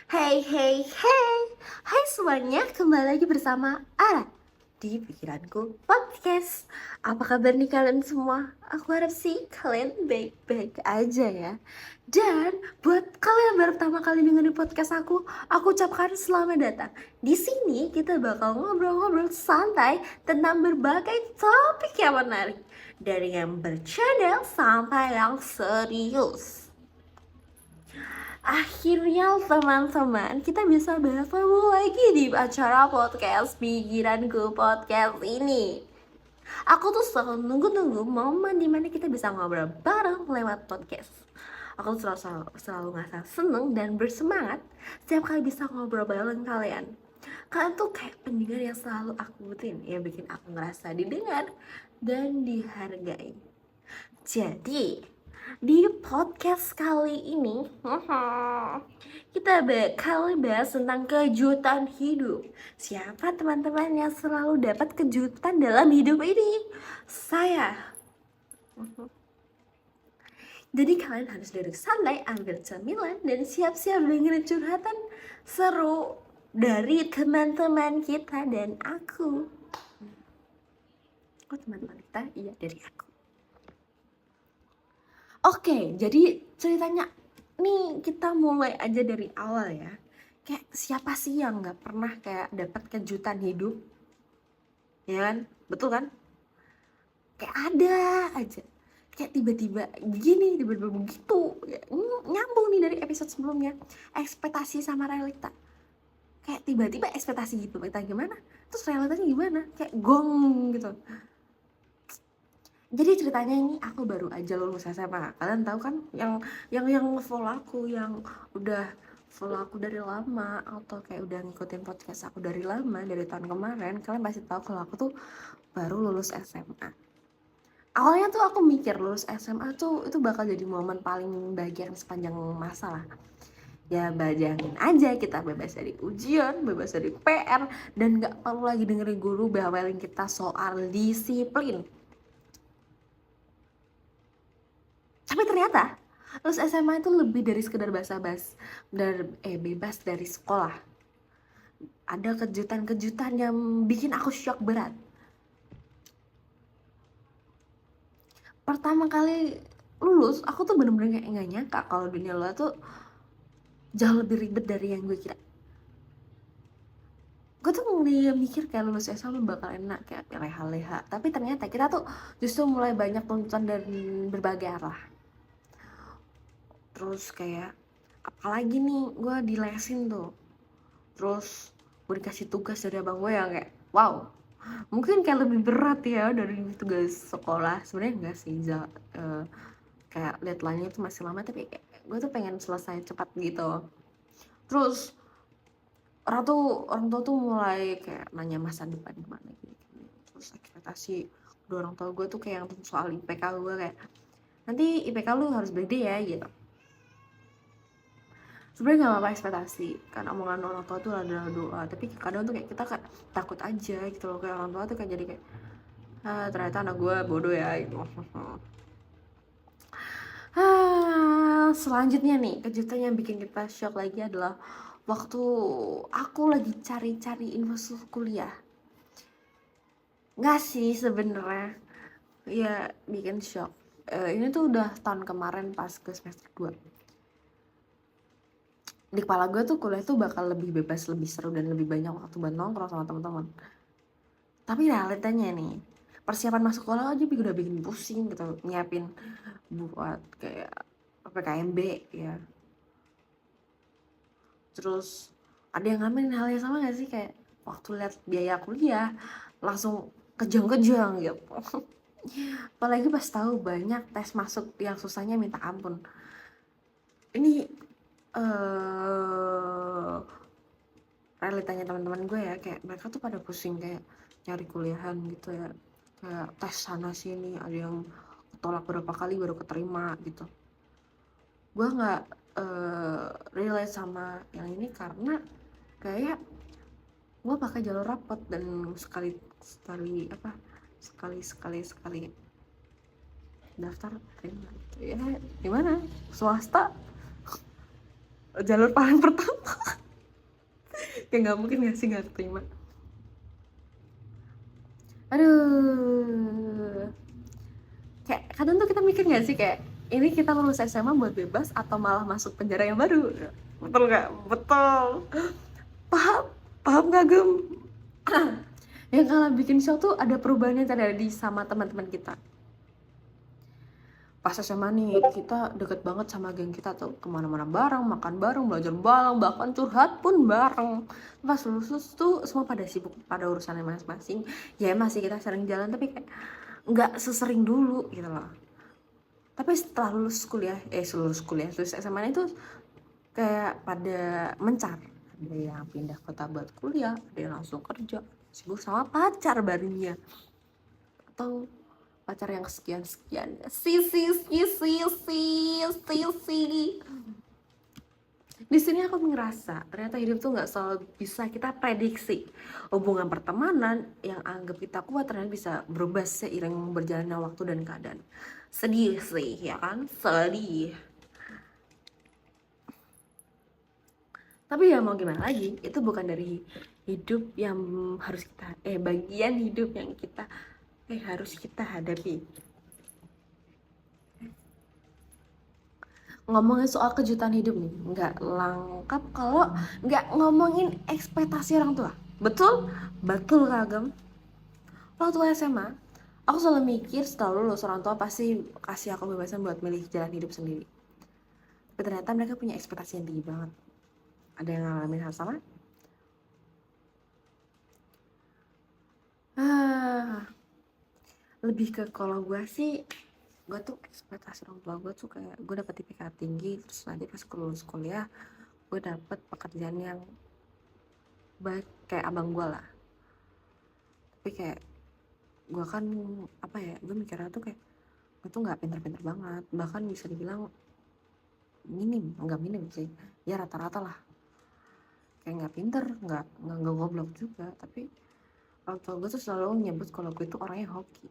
Hey hey hey. Hai semuanya, kembali lagi bersama Ara di Pikiranku Podcast. Apa kabar nih kalian semua? Aku harap sih kalian baik-baik aja ya. Dan buat kalian yang baru pertama kali dengerin podcast aku ucapkan selamat datang. Di sini kita bakal ngobrol-ngobrol santai tentang berbagai topik yang menarik, dari yang bercanda sampai yang serius. Akhirnya teman-teman, kita bisa bertemu lagi di acara podcast Pikiranku Podcast ini. Aku tuh selalu nunggu-nunggu momen dimana kita bisa ngobrol bareng lewat podcast. Aku tuh selalu ngerasa seneng dan bersemangat setiap kali bisa ngobrol bareng kalian. Kalian tuh kayak pendengar yang selalu aku butuhin, yang bikin aku ngerasa didengar dan dihargai. Jadi, di podcast kali ini kita bakal bahas tentang kejutan hidup. Siapa teman-teman yang selalu dapat kejutan dalam hidup ini? Saya. Jadi kalian harus duduk santai, ambil cemilan, dan siap-siap dengerin curhatan seru dari teman-teman kita dan aku. Oh, teman-teman kita? Iya, dari aku. Oke, jadi ceritanya nih kita mulai aja dari awal ya. Kayak siapa sih yang nggak pernah kayak dapat kejutan hidup, ya kan? Betul kan? Kayak ada aja. Kayak tiba-tiba gini, tiba-tiba begitu. Ya, nyambung nih dari episode sebelumnya. Ekspektasi sama realita. Kayak tiba-tiba ekspektasi gitu, kita gimana? Terus realitanya gimana? Kayak gong gitu. Jadi ceritanya ini aku baru aja lulus SMA. Kalian tahu kan yang follow aku, yang udah follow aku dari lama atau kayak udah ngikutin podcast aku dari lama, dari tahun kemarin, kalian pasti tahu kalau aku tuh baru lulus SMA. Awalnya tuh aku mikir lulus SMA tuh itu bakal jadi momen paling bahagia sepanjang masa lah. Ya bayangin aja, kita bebas dari ujian, bebas dari PR, dan gak perlu lagi dengerin guru bawelin kita soal disiplin. Tapi ternyata lulus SMA itu lebih dari sekedar bebas dari sekolah. Ada kejutan-kejutan yang bikin aku shock berat. Pertama kali lulus, aku tuh bener-bener kayak gak nyangka kalau dunia luar tuh jauh lebih ribet dari yang gue kira. Gue tuh mulai mikir kayak lulus SMA bakal enak, kayak leha-leha. Tapi ternyata kita tuh justru mulai banyak tuntutan dan berbagai arah. Terus kayak apalagi nih, gue dilesin tuh. Terus gue dikasih tugas dari abang gue yang kayak wow, mungkin kayak lebih berat ya dari tugas sekolah. Sebenarnya enggak sih, kayak deadline-nya tuh masih lama, tapi kayak gue tuh pengen selesai cepat gitu. Terus orang tua tuh mulai kayak nanya masa depan gimana gitu. Terus ekspektasi kedua orang tua gue tuh kayak yang soal IPK gue, kayak nanti IPK lu harus gede ya gitu. Sebenarnya nggak apa-apa ekspektasi, kan omongan orang tua tuh adalah doa, tapi kadang tuh kayak kita kayak takut aja gitu loh, kayak orang tua tuh kayak jadi kayak ternyata anak gue bodoh ya gitu. Selanjutnya nih, kejutan yang bikin kita shock lagi adalah waktu aku lagi cari-cari info kuliah. Nggak sih sebenarnya, ya bikin shock. Ini tuh udah tahun kemarin pas ke semester 2. Di kepala gue tuh kuliah tuh bakal lebih bebas, lebih seru, dan lebih banyak waktu buat nongkrong sama teman-teman. Tapi realitanya nih, persiapan masuk sekolah aja udah bikin pusing gitu, nyiapin buat kayak PPKMB ya. Terus ada yang ngalamin hal yang sama gak sih, kayak waktu lihat biaya kuliah langsung kejang-kejang gitu. Apalagi pas tahu banyak tes masuk yang susahnya minta ampun. Ini realitanya teman-teman gue ya, kayak mereka tuh pada pusing kayak nyari kuliahan gitu ya, kayak tes sana sini, ada yang ketolak berapa kali baru keterima gitu. Gue nggak relate sama yang ini karena kayak gue pakai jalur rapot, dan sekali daftar terima gitu ya. Gimana swasta jalur paling pertama. Kayak nggak mungkin nggak sih nggak terima. Aduh, kayak kadang tuh kita mikir nggak sih kayak ini kita lulus SMA buat bebas atau malah masuk penjara yang baru? Betul nggak? Betul. Paham? Paham gak Gem? Yang kalau bikin show tuh ada perubahan yang terjadi sama teman-teman kita. Pas SMA nih kita deket banget sama geng kita tuh, kemana-mana bareng, makan bareng, belajar bareng, bahkan curhat pun bareng. Pas lulus tuh semua pada sibuk pada urusannya masing-masing. Ya masih kita sering jalan tapi kayak nggak sesering dulu gitu loh. Tapi setelah lulus SMA itu kayak pada mencar. Ada yang pindah kota buat kuliah, ada yang langsung kerja, sibuk sama pacar barunya, atau pacar yang sekian-sekian. Di sini aku ngerasa ternyata hidup tuh nggak selalu bisa kita prediksi. Hubungan pertemanan yang anggap kita kuat ternyata bisa berubah seiring berjalannya waktu dan keadaan. Sedih sih, ya kan? Sedih. Tapi ya mau gimana lagi, itu bukan dari hidup yang harus kita bagian hidup yang kita harus kita hadapi. Ngomongin soal kejutan hidup nih, nggak lengkap kalau nggak ngomongin ekspektasi orang tua. Betul? Betul Kagem. Waktu SMA, aku selalu mikir setelah lulus orang tua pasti kasih aku kebebasan buat milih jalan hidup sendiri. Tapi ternyata mereka punya ekspektasi yang tinggi banget. Ada yang ngalamin hal sama? Lebih ke kalau gue sih, gue tuh ekspektasi orang tua gue tuh kayak gue dapet IPK tinggi, terus nanti pas lulus kuliah gue dapet pekerjaan yang baik kayak abang gue lah. Tapi kayak gue kan gue mikirnya tuh kayak gue tuh nggak pinter-pinter banget, bahkan bisa dibilang nggak minim sih, ya rata-rata lah. Kayak nggak pinter, nggak goblok juga, tapi orang tua gue tuh selalu nyebut kalau gue tuh orangnya hoki.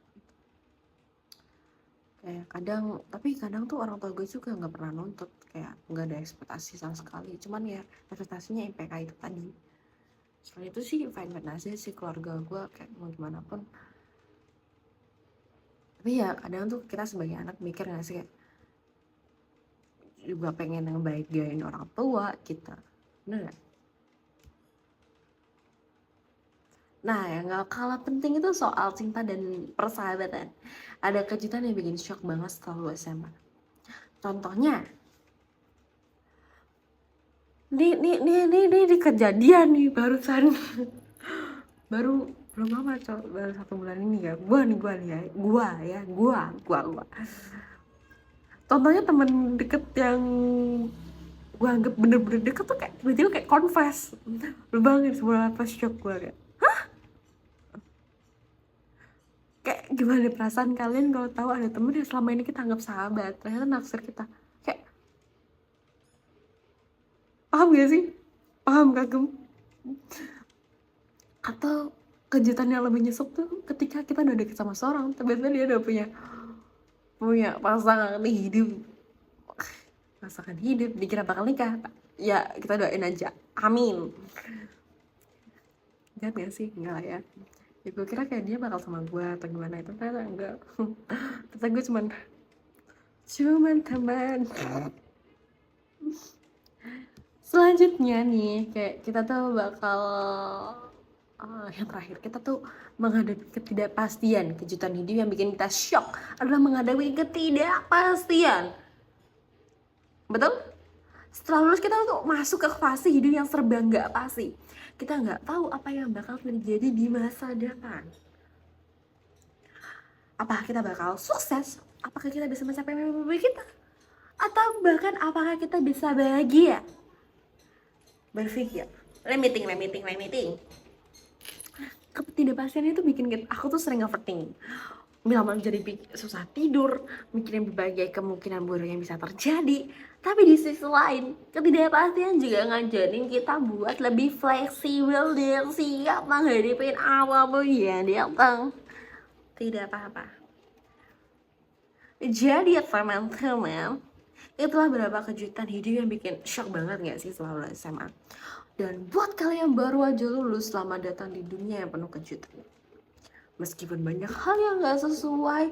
Kayak kadang tuh orang tua gue juga nggak pernah nuntut, kayak nggak ada ekspektasi sama sekali, cuman ya ekspektasinya IPK itu tadi. Selain itu sih fine aja sih keluarga gue, kayak mau gimana pun. Tapi ya kadang tuh kita sebagai anak mikir nggak sih kayak juga pengen yang baik gain orang tua kita, bener gak? Nah yang gak kalah penting itu soal cinta dan persahabatan. Ada kejutan yang bikin shock banget setelah lu SMA. Contohnya ini kejadian nih barusan. Baru belum lama baru 1 bulan ini ya. Gua. Contohnya temen deket yang gue anggap bener-bener deket tuh kayak tiba-tiba kayak confess. Lu banget semua pas shock gue kayak kayak gimana perasaan kalian kalau tahu ada temen yang selama ini kita anggap sahabat ternyata naksir kita? Kayak paham gak sih? Paham Kagem? Atau kejutan yang lebih nyesek tuh ketika kita udah deket sama seorang tiba-tiba dia udah punya pasangan hidup, dikira bakal nikah. Ya kita doain aja, amin. Jahat gak sih? Enggak lah ya. Ya gue kira kayak dia bakal sama gue atau gimana, itu ternyata enggak. Ternyata gue cuman teman. Selanjutnya nih kayak kita tuh bakal yang terakhir, kita tuh menghadapi ketidakpastian. Kejutan hidup yang bikin kita shock adalah menghadapi ketidakpastian. Betul? Setelah lulus kita tuh masuk ke fase hidup yang serba nggak pasti. Kita nggak tahu apa yang bakal terjadi di masa depan. Apakah kita bakal sukses? Apakah kita bisa mencapai mimpi kita? Atau bahkan apakah kita bisa bahagia? Berpikir, limiting. Ketidakpastian itu bikin aku tuh sering overthinking. Lama jadi susah tidur, mikirin berbagai kemungkinan buruk yang bisa terjadi. Tapi di sisi lain, ketidakpastian juga ngajarin kita buat lebih fleksibel dan siap menghadapi apapun yang datang. Tidak apa-apa. Jadi teman-teman, Itulah beberapa kejutan hidup yang bikin shock banget gak sih selama lulus SMA. Dan buat kalian yang baru aja lulus, selamat datang di dunia yang penuh kejutan. Meskipun banyak hal yang gak sesuai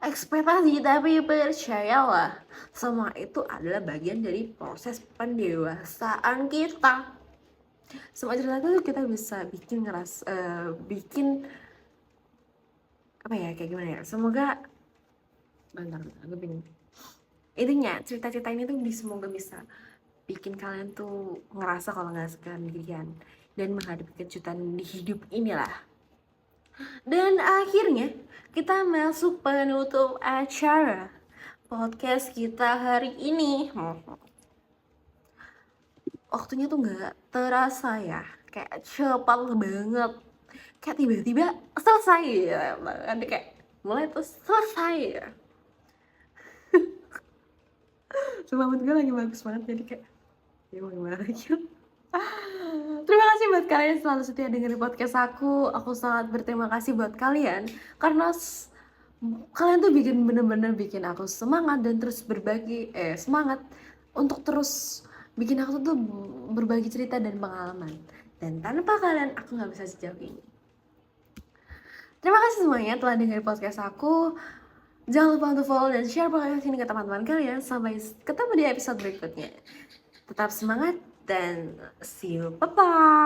ekspektasi, tapi percayalah, semua itu adalah bagian dari proses pendewasaan kita. Semua cerita itu kita bisa bikin apa ya, kayak gimana ya, semoga bentar gue bingung. Intinya cerita-cerita ini tuh semoga bisa bikin kalian tuh ngerasa kalau nggak sendirian dan menghadapi kejutan di hidup inilah. Dan akhirnya kita masuk penutup acara podcast kita hari ini. Waktunya tuh nggak terasa ya, kayak cepat banget, kayak tiba-tiba selesai ya, nanti kayak mulai terus selesai ya. Sumpah mood gue lagi bagus banget, jadi kayak ya mau gimana lagi. Terima kasih buat kalian yang selalu setia dengerin podcast aku. Aku sangat berterima kasih buat kalian karena kalian tuh bener-bener bikin aku semangat dan terus semangat untuk terus bikin aku tuh berbagi cerita dan pengalaman. Dan tanpa kalian aku nggak bisa sejauh ini. Terima kasih semuanya telah dengerin podcast aku. Jangan lupa untuk follow dan share podcast ini ke teman-teman kalian. Sampai ketemu di episode berikutnya. Tetap semangat dan see you, bye-bye.